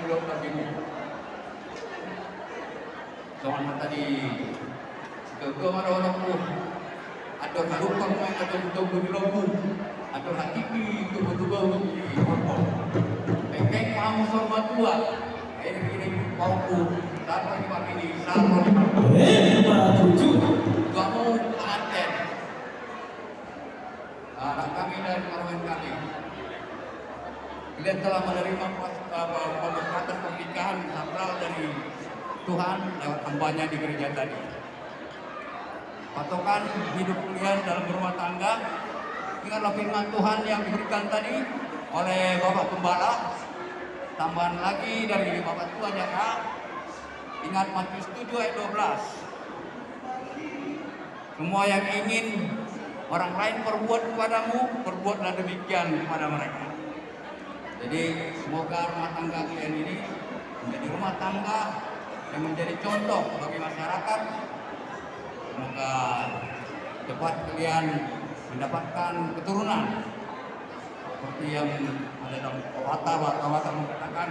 dulu lagi ni. Soalnya tadi kegem ada orang tu, ada lupa main ada betul betul ada hakiki tu betul betul. Engkau kamu sorba tua, ini mau tu, sama ni pagi ni, sama ni pagi. Tujuh. Kamu anten. Anak kami dan orang kami. Beliau telah menerima pemberkatan pernikahan sakral dari Tuhan lewat hambanya di gereja tadi. Patokan hidup kalian dalam berumah tangga, ingatlah firman Tuhan yang diberikan tadi oleh Bapak Gembala. Tambahan lagi dari Bapak Tua Jaka, ingat Matius 7 ayat 12. Semua yang ingin orang lain perbuat kepadamu, perbuatlah demikian kepada mereka. Jadi semoga rumah tangga kalian ini menjadi rumah tangga yang menjadi contoh bagi masyarakat. Semoga cepat kalian mendapatkan keturunan seperti yang ada dalam Wata mengatakan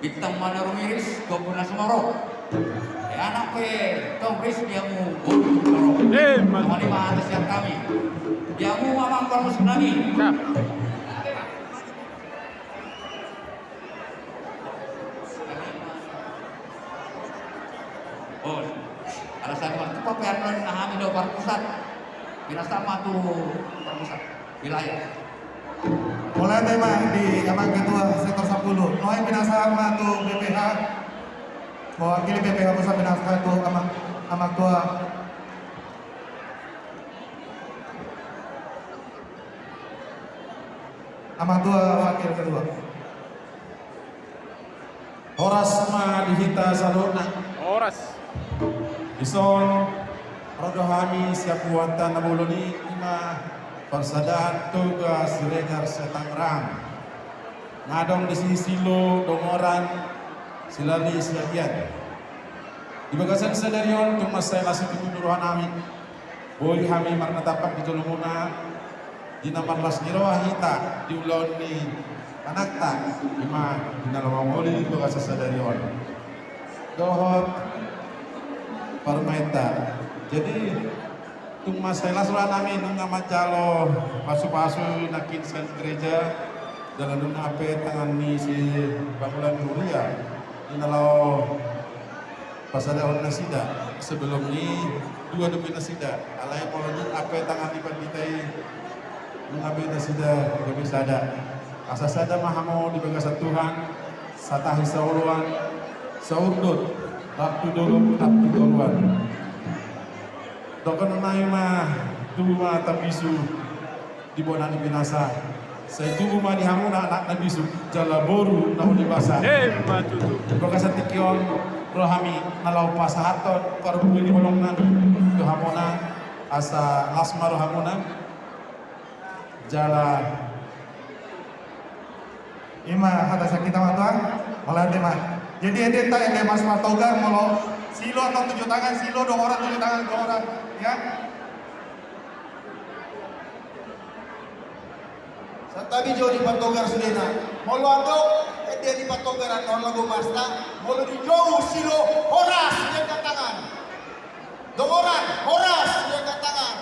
Bintang mana rumiris kau guna semaro. Anak pe tongkris diamu guru semaro. Lima atas yang kami. Diamu mamang permus nami. Oh, alasan waktu paperan nahami do pusat. Bila sama tu pusat wilayah. Mulai tema di Amang Ketua Sektor 10. Noy pinasama tu BPH. Mewakili BPH Pusat pinasama tu Amang Tua. Amang Tua wakil kedua. Horas ma dihita salona. Horas. Ison rodohami siap buatan nabuloni ima persadahan tugas Siregar Setangerang. Ngadong di sisi lo dongoran silali siagian. Di bagasan sedarion tung masai lasi tuturuhan amin. Boleh kami marna tapak di Jolomuna di 16 nirawa hita di ulon ni anakta ima di nalamamoli di bagasan sedarion. Dohot Parmaita. Jadi tung masalah surat namin nung namacalo pasu-pasu nakin sa gereja dalam nung ape tangan ni si Bakulan Nuria inalaw pasadahon na sida sebelum ni dua demi na sida alay polo nung ape tangan ni pagitay nung ape na sida gabi sada asa sada mahamo di bagasan Tuhan satahi sauluan saurdot Raptu dulu, raptu duluan. Dokan nai mah tubuh mah tabisu di bawah nani binasa. Saya tubuh mah dihamuna anak nabisu jalaboru namun dibasa. Matutu. Bagasan tikion rohami nalau pasahaton parbu di bolongan kehamuna asa lasma rohamuna jala Ima kata sakit matua. Mulai tema. Jadi ente tak ente Mas Martogar mau silo atau 7 tangan silo 2 orang 7 tangan 2 orang ya. Satabi jo di Martogar sudena. Mau ando ente di Martogar non lagu masta mau di jauh silo horas dia tangan. 2 orang horas dia tangan.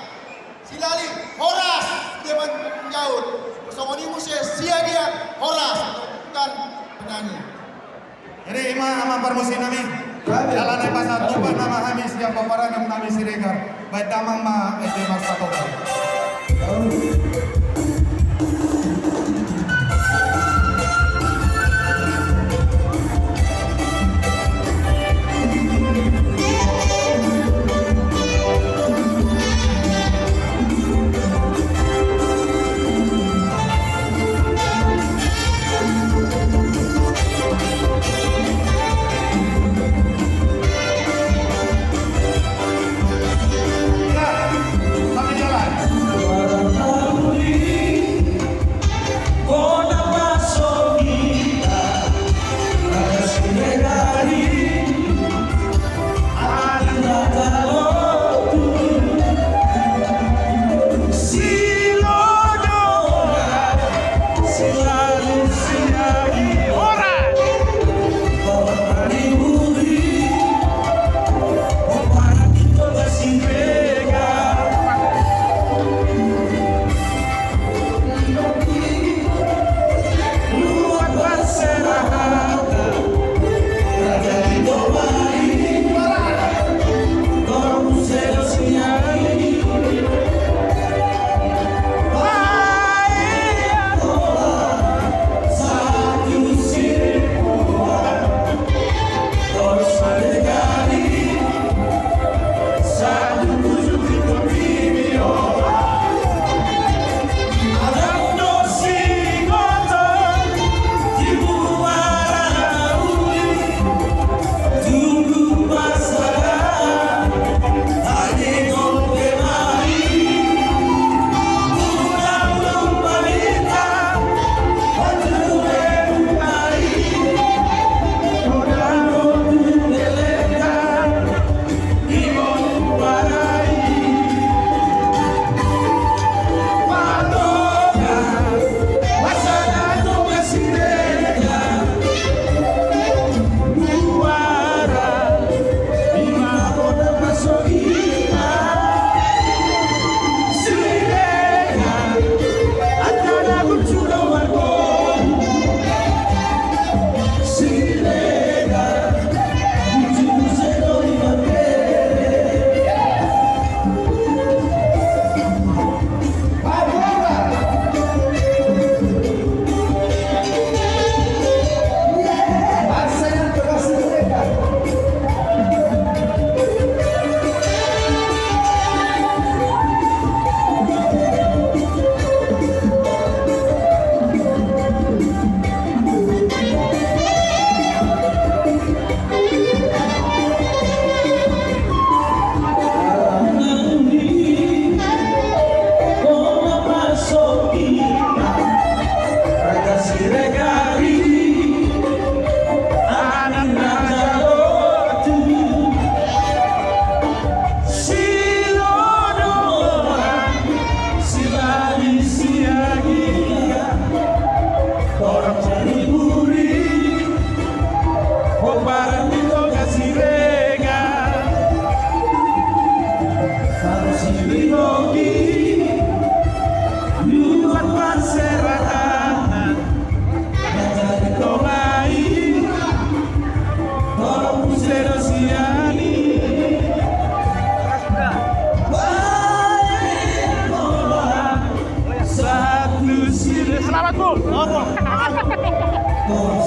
Silali horas dia menjauh. Bersama ni musia sia dia horas bukan penyanyi. Jadi ima ama permusi nami. Jalan naik pasar tuban nama kami siap paparan yang nami Siregar. Baik damang ma ete Mas Martogar.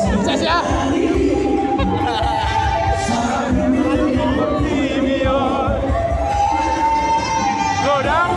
Sukses ya. Godang